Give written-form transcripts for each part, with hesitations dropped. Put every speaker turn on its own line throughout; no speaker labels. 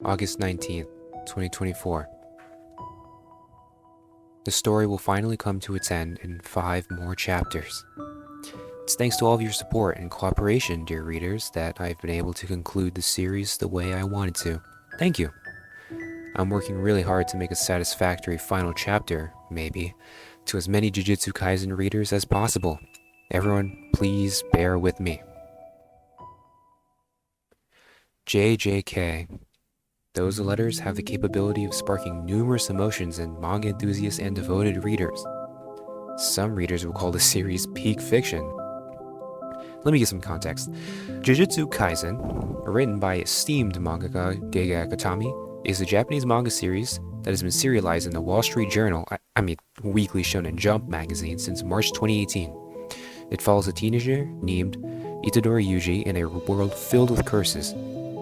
August 19th, 2024. The story will finally come to its end in 5 more chapters. It's thanks to all of your support and cooperation, dear readers, that I've been able to conclude the series the way I wanted to. Thank you. I'm working really hard to make a satisfactory final chapter, maybe, to as many Jujutsu Kaisen readers as possible. Everyone, please bear with me. JJK. Those letters have the capability of sparking numerous emotions in manga enthusiasts and devoted readers. Some readers will call the series peak fiction. Let me give some context. JUJUTSU Kaisen, written by esteemed mangaka Gege Akutami, is a Japanese manga series that has been serialized in the Wall Street Journal, Weekly Shonen Jump magazine since March 2018. It follows a teenager named Itadori Yuji in a world filled with curses.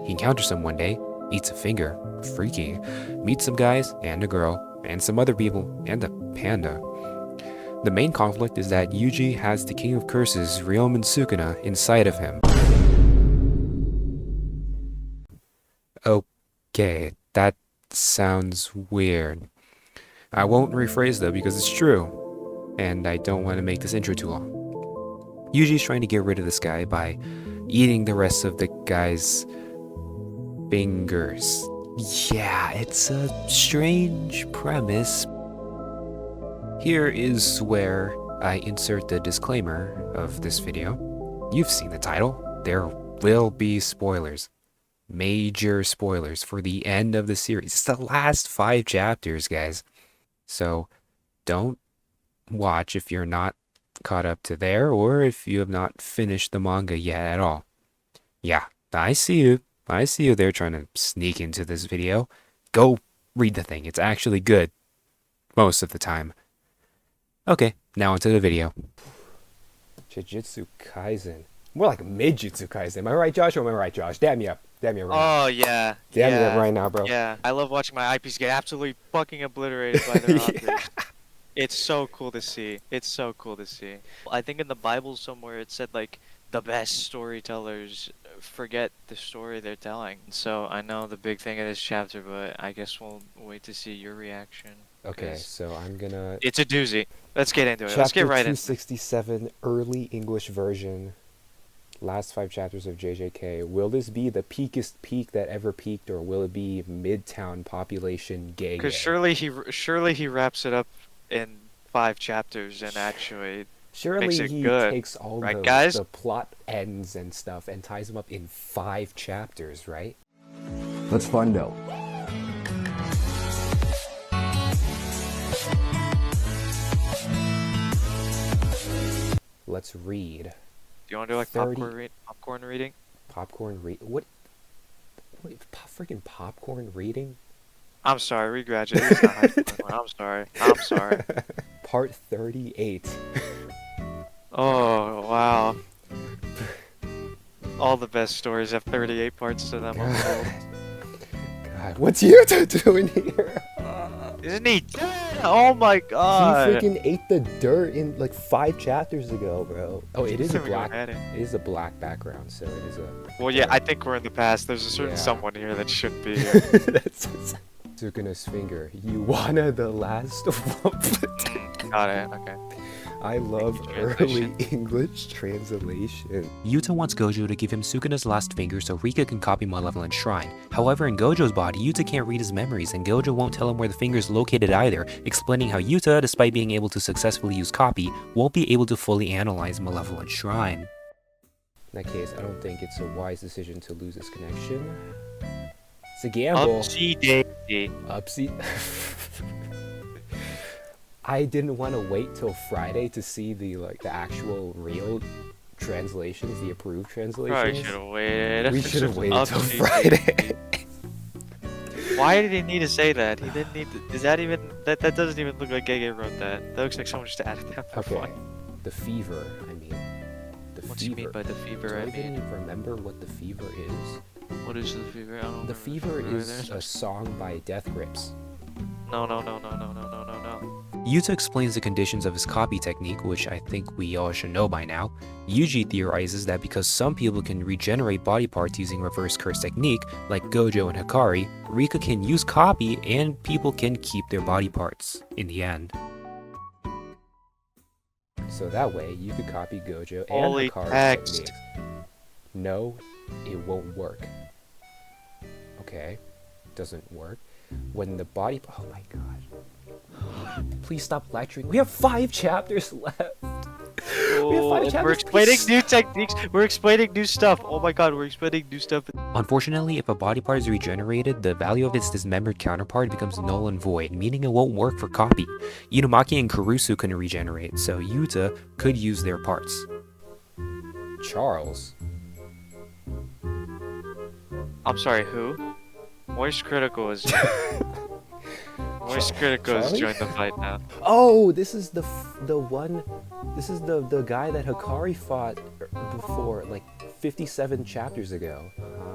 He encounters them one day, eats a finger, freaky, meets some guys and a girl, and some other people, and a panda. The main conflict is that Yuji has the King of Curses, Ryomen Sukuna, inside of him. Okay, that sounds weird. I won't rephrase though because it's true, and I don't want to make this intro too long. Yuji's trying to get rid of this guy by eating the rest of the guy's fingers. Yeah, it's a strange premise. Here is where I insert the disclaimer of this video. You've seen the title. There will be spoilers. Major spoilers for the end of the series. It's the last 5 chapters, guys. So don't watch if you're not caught up to there or if you have not finished the manga yet at all. Yeah, I see you. I see you there trying to sneak into this video. Go read the thing. It's actually good. Most of the time. Okay, now onto the video. JUJUTSU Kaisen. More like mid-Jutsu Kaisen. Am I right, Josh? Or am I right, Josh? Damn me up. Damn me up right now.
Oh, yeah.
Damn me up right now, bro.
Yeah. I love watching my IPs get absolutely fucking obliterated by their authors. It's so cool to see. It's so cool to see. I think in the Bible somewhere it said, like, the best storytellers forget the story they're telling. So I know the big thing of this chapter, but I guess we'll wait to see your reaction.
Okay, so I'm gonna...
It's a doozy. Let's get into it. Let's get right in.
Chapter 267, early English version. Last 5 chapters of JJK. Will this be the peakest peak that ever peaked, or will it be Midtown population gay?
Because surely he wraps it up in 5 chapters and actually
surely
makes it
he
good.
takes all
Right, guys?
the plot ends and stuff and ties them up in 5 chapters, right?
Let's find out.
Let's read.
Do you want to do like
30
popcorn reading?
Popcorn read? What freaking popcorn reading?
I'm sorry, we graduated. It's not high school anymore. I'm sorry.
Part 38.
Oh, wow. All the best stories have 38 parts to them.
God, what's Yuta doing here?
Isn't he dead? Oh my god.
He freaking ate the dirt in like 5 chapters ago, bro. Oh, it is a black.
It
is a black background, so it is a.
Well, yeah, I think we're in the past. There's a certain someone here that shouldn't be here.
That's Sukuna's finger. You wanna the last one?
Got it. Okay.
I love early English translation. Yuta wants Gojo to give him Sukuna's last finger so Rika can copy Malevolent Shrine. However, in Gojo's body, Yuta can't read his memories, and Gojo won't tell him where the finger is located either, explaining how Yuta, despite being able to successfully use copy, won't be able to fully analyze Malevolent Shrine. In that case, I don't think it's a wise decision to lose this connection. It's a gamble.
Upsy daisy.
Upsy. I didn't want to wait till Friday to see the actual real translations, the approved translations.
Probably should have waited.
We should have waited till Friday.
Why did he need to say that? He didn't need to. Is that even? That doesn't even look like Gege wrote that. That looks like someone just added that for fun.
The fever. I mean, the fever.
What do you mean by the fever?
Do I even remember what the fever is?
What is the fever? I don't
the fever is a song by Death Grips.
No.
Yuta explains the conditions of his copy technique, which I think we all should know by now. Yuji theorizes that because some people can regenerate body parts using reverse curse technique, like Gojo and Hikari, Rika can use copy and people can keep their body parts in the end. So that way, you could copy Gojo and
Holy
Hikari
text.
techniques. No, it won't work. Okay, doesn't work. When the body... Oh my gosh. Please stop lecturing. We have 5 chapters left. We have 5 chapters.
We're explaining new techniques. We're explaining new stuff. Oh my god, we're explaining new stuff.
Unfortunately, if a body part is regenerated, the value of its dismembered counterpart becomes null and void, meaning it won't work for copy. Inumaki and Kurusu couldn't regenerate, so Yuta could use their parts. Charles?
I'm sorry, who? Moist Critical is... Moist Critical has joined the fight now.
Oh, this is the one. This is the guy that Hikari fought before, like 57 chapters ago.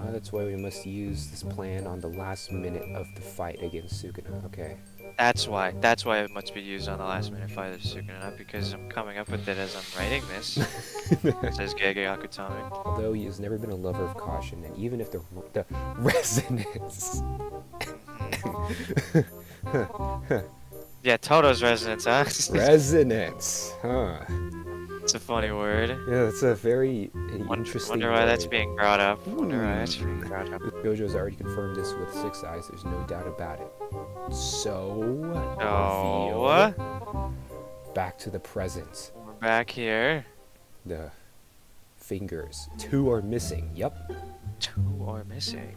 That's why we must use this plan on the last minute of the fight against Sukuna. Okay.
That's why it must be used on the last minute fight of Sukuna, not because I'm coming up with it as I'm writing this. Says Gege Akutami.
Although he has never been a lover of caution, and even if the resonance.
Yeah, Toto's resonance, huh?
Resonance, huh?
It's a funny word.
Yeah, it's a very interesting
Wonder why that's
word.
being brought up. Wonder why that's being brought up.
Gojo's already confirmed this with 6 eyes, there's no doubt about it. So...
Oh.
reveal. Back to the present.
We're back here.
The fingers. 2 are missing, yep.
2 are missing.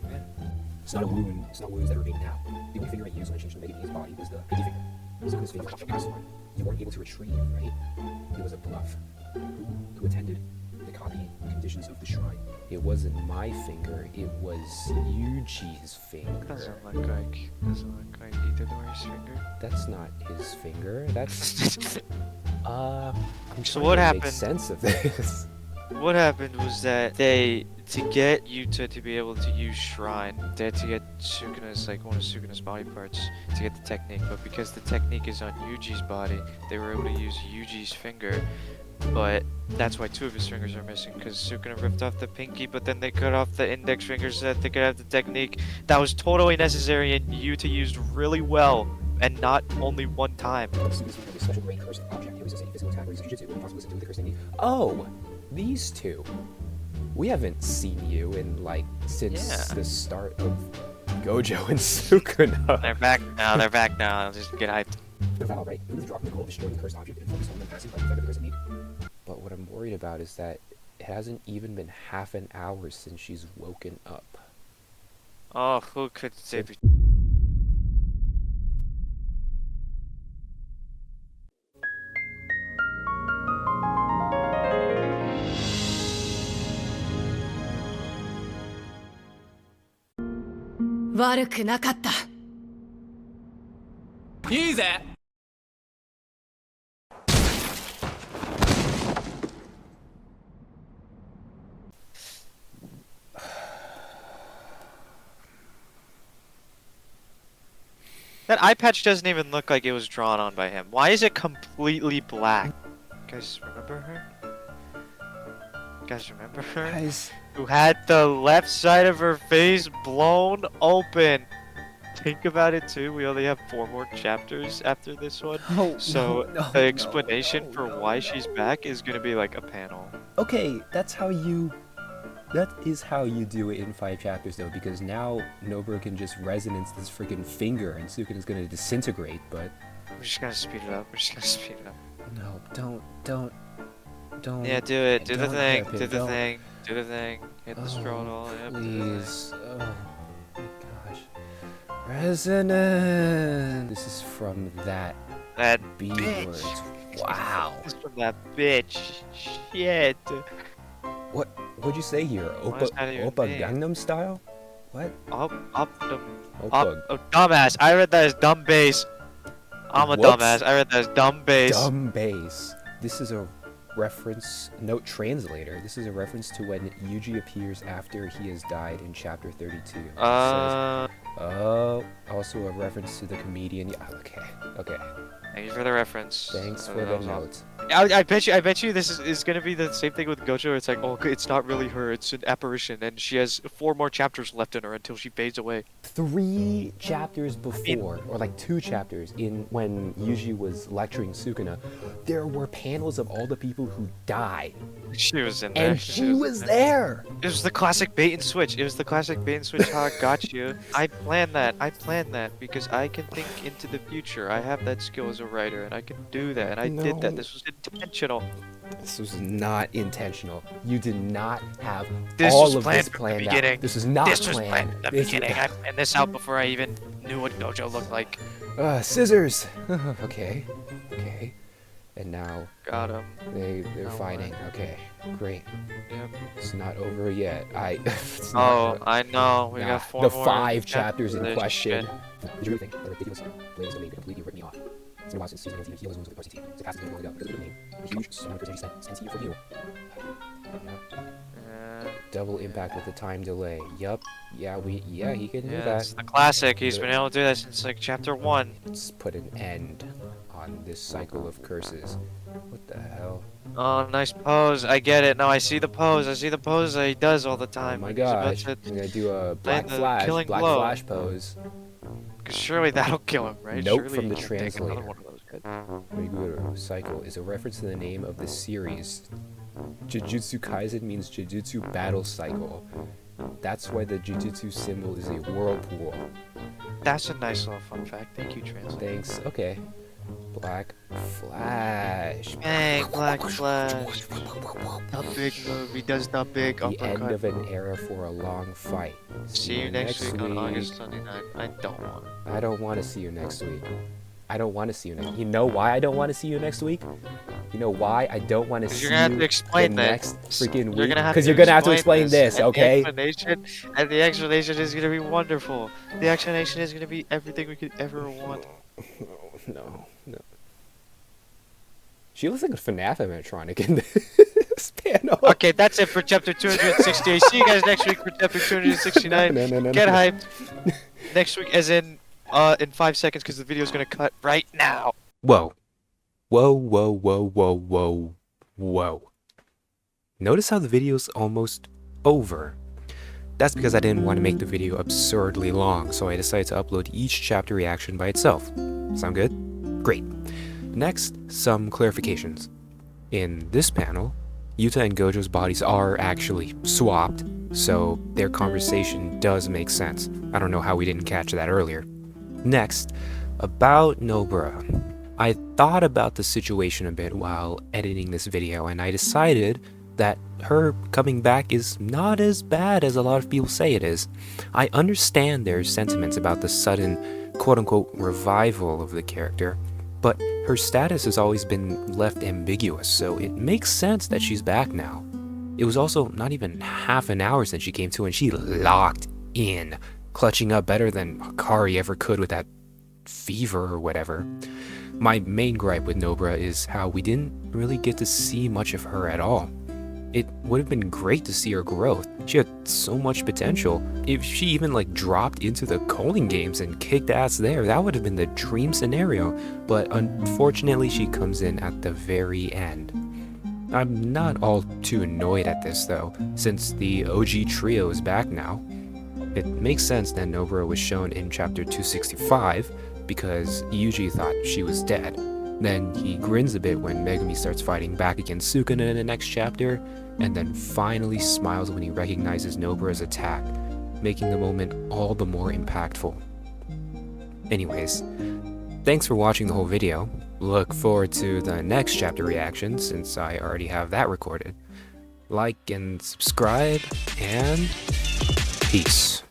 It's not a wound, it's not wounds that are being now. The only finger I used when I changed the his body was the pinky finger. Sukuna's finger passed on. You weren't able to retrieve, right? It was a bluff. Who attended the copying conditions of the shrine? It wasn't my finger, it was Yuji's finger.
Doesn't look like Itadori's finger.
That's not his finger, that's... I'm
So
trying
what
to
happened?
make sense of this.
What happened was that to get Yuta to be able to use Shrine, they had to get Sukuna's, like, one of Sukuna's body parts to get the technique, but because the technique is on Yuji's body, they were able to use Yuji's finger, but that's why 2 of his fingers are missing, because Sukuna ripped off the pinky, but then they cut off the index finger so that they could have the technique. That was totally necessary and Yuta used really well, and not only one time.
Oh, these 2. We haven't seen you in, like, since the start of Gojo and Sukuna.
They're back now, they're back now, just get hyped.
But what I'm worried about is that it hasn't even been half an hour since she's woken up.
Oh, who could say... That eye patch doesn't even look like it was drawn on by him. Why is it completely black? You guys remember her? You guys remember her?
Guys,
Who had the left side of her face blown open. Think about it too, we only have 4 more chapters after this one. So the explanation for why she's back is gonna be like a panel.
Okay, that is how you do it in 5 chapters though, because now Nobu can just resonance this freaking finger and Sukuna's gonna disintegrate, but...
We're just gonna speed it up,
No, don't.
Yeah, do it, do the
Don't
thing,
happen,
do the
don't.
thing, do the thing. Hit the throttle, yep, do the thing.
Please. Oh my gosh. Resonance! This is from that
That
B
bitch.
word. Wow.
This is from that bitch. Shit.
What'd you say here?
What is that even
Oppa
mean?
Gangnam Style? What?
Dumbass. I read that as dumb bass. I'm a
Whoops.
dumbass. I read that as dumb bass.
Dumb bass. This is a reference, note translator. This is a reference to when Yuji appears after he has died in chapter 32. It says, oh, Also a reference to the comedian. Yeah, okay.
Thank you for the reference.
Thanks for
That
the
was all.
notes.
I bet you this is gonna be the same thing with Gojo. Where it's like, oh, it's not really her. It's an apparition, and she has 4 more chapters left in her until she fades away.
3 chapters before, or like 2 chapters in when Yuji was lecturing Sukuna, there were panels of all the people who died,
She was in there.
and she was there.
It was the classic bait and switch. It was the classic bait and switch. How I got you. I planned that. I planned that because I can think into the future. I have that skill as a writer, and I can do that. And I did that.
No.
This was intentional.
This was not intentional. You did not have
This
all
was
of
planned
this
from the
planned
beginning.
out. This was not
This was
planned.
planned from the
This-
beginning. I planned this out before I even knew what Gojo looked like.
Scissors. Okay. And now
Got him.
they're
Now
fighting.
what?
Okay, great.
Yep.
It's not over yet. It's
Oh,
not,
I know. We
nah,
got 4
the
more
5 chapters in
this
question.
shit.
Did you really think that the videos latest domain completely ripped me off? It's been a while since Susan and healed wounds with the varsity team. It's past long ago because of the name. A huge amount of percentage spent sends you for heal. Double impact with the time delay. Yup. Yeah, he can do
Yeah, it's
that.
the classic. He's been able to do that since like chapter 1.
Let's put an end on this cycle of curses. What the hell?
Oh, nice pose. I get it. No, I see the pose. I see the pose that he does all the time.
Oh my
when he's about
gosh.
to-
I'm gonna do a black
the
flash
killing blow.
pose.
'cause surely that'll kill him, right?
Note
Surely
from
he
the
can't take another
translator.
one of those guys.
Meguro Cycle is a reference to the name of the series. Jujutsu Kaisen means Jujutsu Battle Cycle. That's why the Jujutsu symbol is a whirlpool.
That's a nice little fun fact. Thank you, translator.
Thanks. Okay. Black Flash.
Hey, Black Flash. The big movie does the big
The end
uppercut.
of an era for a long fight.
See you next week on August 29th. I don't want it.
I don't want to see you next week. I don't want to see you next. You know why I don't want to see you next week? You know why I don't want to
'Cause
see
you're gonna have
you
to explain
the
that.
next freaking
You're
week?
gonna have
Because
to
you're gonna have to explain this,
and
okay?
The explanation is gonna be wonderful. The explanation is gonna be everything we could ever want.
No. She looks like a FNAF animatronic in this panel.
Okay, that's it for chapter 268. See you guys next week for chapter 269.
No.
Get hyped. Next week, as in 5 seconds, because the video's gonna cut right now.
Whoa. Notice how the video's almost over. That's because I didn't want to make the video absurdly long, so I decided to upload each chapter reaction by itself. Sound good? Great. Next, some clarifications. In this panel, Yuta and Gojo's bodies are actually swapped, so their conversation does make sense. I don't know how we didn't catch that earlier. Next, about Nobara. I thought about the situation a bit while editing this video, and I decided that her coming back is not as bad as a lot of people say it is. I understand their sentiments about the sudden quote-unquote revival of the character, but her status has always been left ambiguous, so it makes sense that she's back now. It was also not even half an hour since she came to, and she locked in, clutching up better than Akari ever could with that fever or whatever. My main gripe with Nobara is how we didn't really get to see much of her at all. It would have been great to see her growth. She had so much potential. If she even dropped into the Calling games and kicked ass there, that would have been the dream scenario. But unfortunately, she comes in at the very end. I'm not all too annoyed at this though, since the OG trio is back now. It makes sense that Nobara was shown in chapter 265 because Yuji thought she was dead. Then he grins a bit when Megumi starts fighting back against Sukuna in the next chapter, and then finally smiles when he recognizes Nobara's attack, making the moment all the more impactful. Anyways, thanks for watching the whole video. Look forward to the next chapter reaction since I already have that recorded. Like and subscribe, and peace.